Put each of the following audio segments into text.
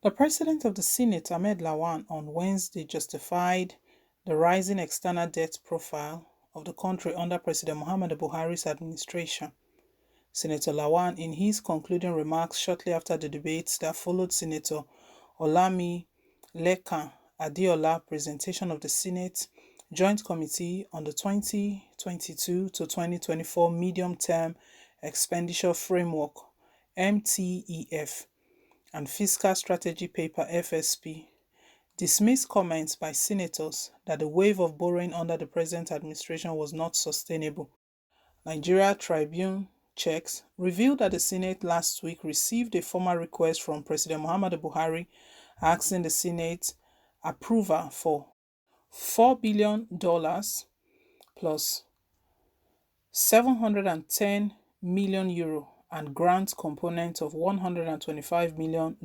The president of the Senate, Ahmed Lawan, on Wednesday justified the rising external debt profile of the country under President Muhammadu Buhari's administration. Senator Lawan, in his concluding remarks shortly after the debates that followed Senator Olami Lekan Adeola's presentation of the Senate Joint Committee on the 2022 to 2024 Medium-Term Expenditure Framework (MTEF) and Fiscal Strategy Paper (FSP), dismissed comments by senators that the wave of borrowing under the present administration was not sustainable. Nigeria Tribune checks revealed that the Senate last week received a formal request from President Muhammadu Buhari asking the Senate approval for $4 billion plus €710 million and grant component of $125 million.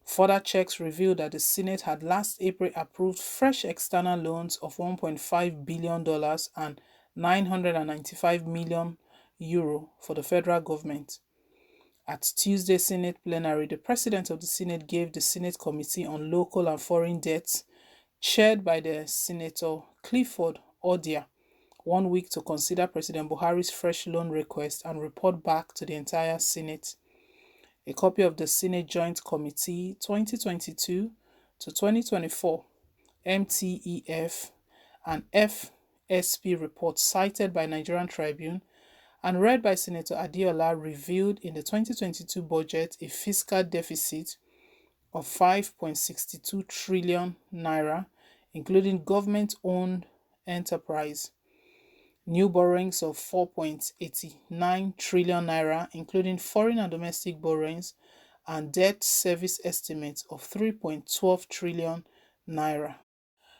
Further checks revealed that the Senate had last April approved fresh external loans of $1.5 billion and €995 million for the federal government. At Tuesday's Senate plenary, the President of the Senate gave the Senate Committee on Local and Foreign Debts, chaired by the Senator Clifford Odia, 1 week to consider President Buhari's fresh loan request and report back to the entire Senate. A copy of the Senate Joint Committee 2022 to 2024 MTEF and FSP report cited by Nigerian Tribune and read by Senator Adeola revealed in the 2022 budget a fiscal deficit of 5.62 trillion naira, including government-owned enterprise, new borrowings of 4.89 trillion naira, including foreign and domestic borrowings, and debt service estimates of 3.12 trillion naira.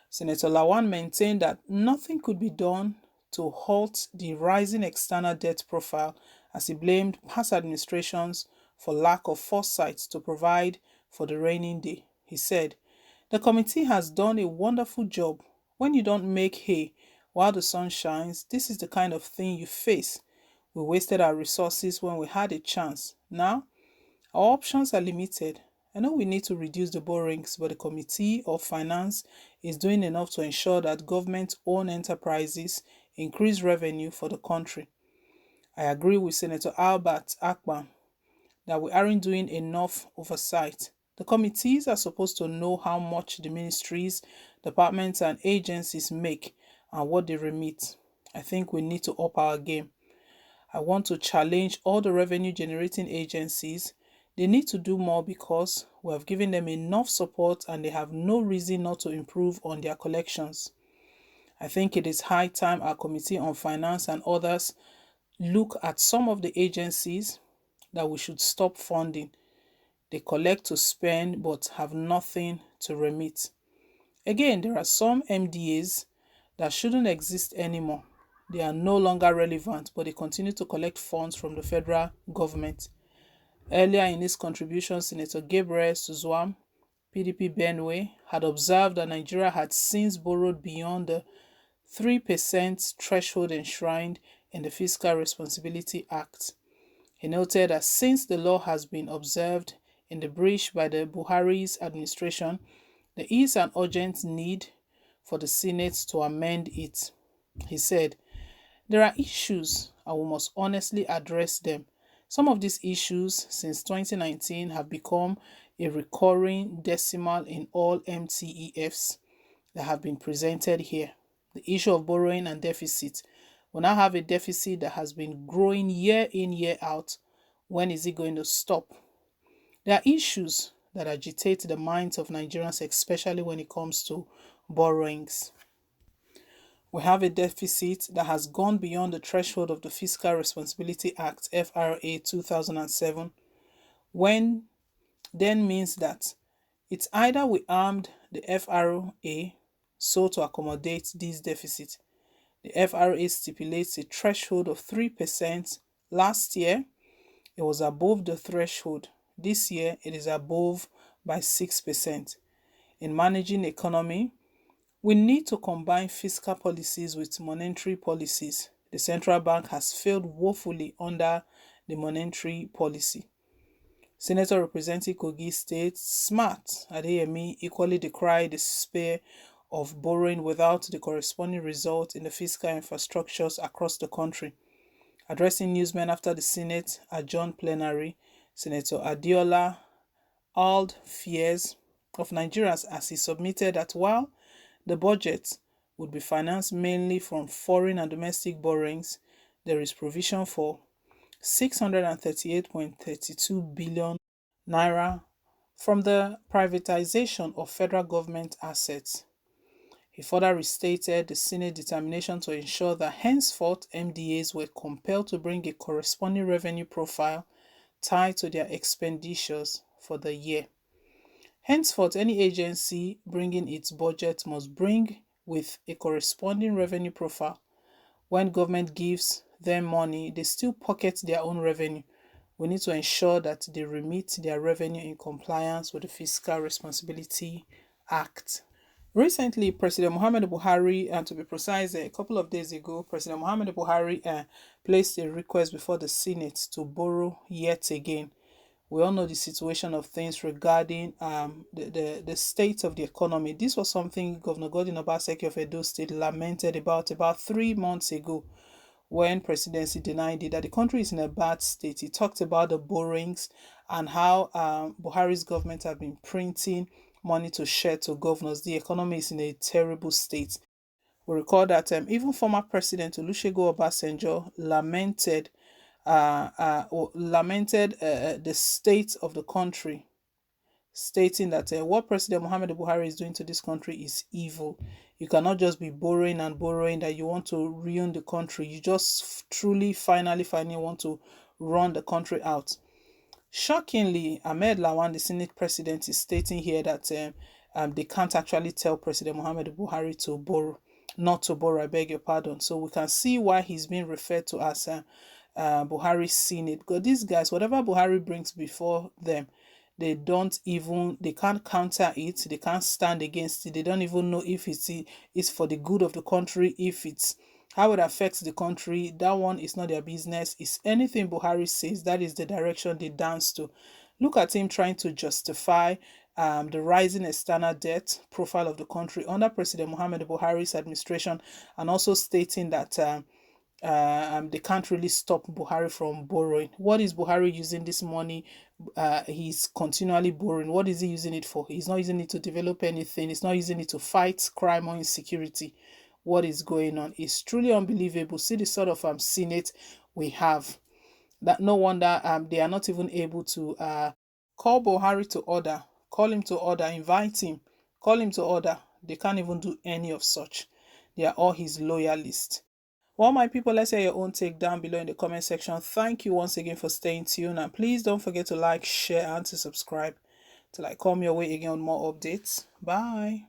Senator Lawan maintained that nothing could be done to halt the rising external debt profile as he blamed past administrations for lack of foresight to provide for the rainy day. He said, "The committee has done a wonderful job. When you don't make hay while the sun shines, this is the kind of thing you face. We wasted our resources when we had a chance. Now, our options are limited. I know we need to reduce the borrowings, but the Committee of Finance is doing enough to ensure that government-owned enterprises increase revenue for the country. I agree with Senator Albert Akpan that we aren't doing enough oversight. The committees are supposed to know how much the ministries, departments, and agencies make and what they remit. I think we need to up our game. I want to challenge all the revenue generating agencies. They need to do more because we have given them enough support and they have no reason not to improve on their collections. I think it is high time our Committee on Finance and others look at some of the agencies that we should stop funding. They collect to spend but have nothing to remit. Again, there are some MDAs that shouldn't exist anymore. They are no longer relevant, but they continue to collect funds from the federal government. Earlier in his contribution, Senator Gabriel Suzwam, PDP Benue, had observed that Nigeria had since borrowed beyond the 3% threshold enshrined in the Fiscal Responsibility Act. He noted that since the law has been observed in the breach by the Buhari's administration, there is an urgent need for the Senate to amend it. He said, "There are issues and we must honestly address them. Some of these issues since 2019 have become a recurring decimal in all MTEFs that have been presented here. The issue of borrowing and deficit. We now have a deficit that has been growing year in, year out. When is it going to stop?" There are issues that agitate the minds of Nigerians, especially when it comes to borrowings. We have a deficit that has gone beyond the threshold of the Fiscal Responsibility Act (FRA) 2007, when then means that it's either we armed the FRA so to accommodate this deficit. The FRA stipulates a threshold of 3%. Last year, it was above the threshold. This year, it is above by 6%. In managing economy, we need to combine fiscal policies with monetary policies. The central bank has failed woefully under the monetary policy. Senator representing Kogi State, Smart Adeyemi, equally decried the spate of borrowing without the corresponding result in the fiscal infrastructures across the country. Addressing newsmen after the Senate adjourned plenary, Senator Adiola alled fears of Nigerians as he submitted that while the budget would be financed mainly from foreign and domestic borrowings, there is provision for 638.32 billion naira from the privatization of federal government assets. He further restated the Senate determination to ensure that henceforth MDAs were compelled to bring a corresponding revenue profile tied to their expenditures for the year. Henceforth, any agency bringing its budget must bring with a corresponding revenue profile. When government gives them money, they still pocket their own revenue. We need to ensure that they remit their revenue in compliance with the Fiscal Responsibility Act. Recently, President Muhammad Buhari, and to be precise, a couple of days ago, President Muhammad Buhari placed a request before the Senate to borrow yet again. We all know the situation of things regarding the state of the economy. This was something Governor Godwin Obaseki of Edo State lamented about 3 months ago when presidency denied it, that the country is in a bad state. He talked about the borrowings and how Buhari's government have been printing money to share to governors. The economy is in a terrible state. We recall that even former President Olusegun Obasanjo lamented the state of the country, stating that what President Muhammad Buhari is doing to this country is evil. You cannot just be borrowing and borrowing that you want to ruin the country. You just truly, finally want to run the country out. Shockingly, Ahmed Lawan, the Senate president, is stating here that they can't actually tell President Muhammad Buhari to borrow, not to borrow, I beg your pardon. So we can see why he's being referred to as Buhari's Senate. Because these guys, whatever Buhari brings before them, they can't counter it, they can't stand against it, they don't even know if it's for the good of the country, if it's how it affects the country. That one is not their business. It's anything Buhari says, that is the direction they dance to. Look at him trying to justify the rising external debt profile of the country under President Muhammad Buhari's administration, and also stating that they can't really stop Buhari from borrowing. What is Buhari using this money? He's continually borrowing. What is he using it for? He's not using it to develop anything. He's not using it to fight crime or insecurity. What is going on? It's truly unbelievable. See the sort of Senate we have. That no wonder they are not even able to call Buhari to order, call him to order, invite him, call him to order. They can't even do any of such. They are all his loyalists. Well, my people, let's hear your own take down below in the comment section. Thank you once again for staying tuned, and please don't forget to like, share, and to subscribe till I come your way again on more updates. Bye.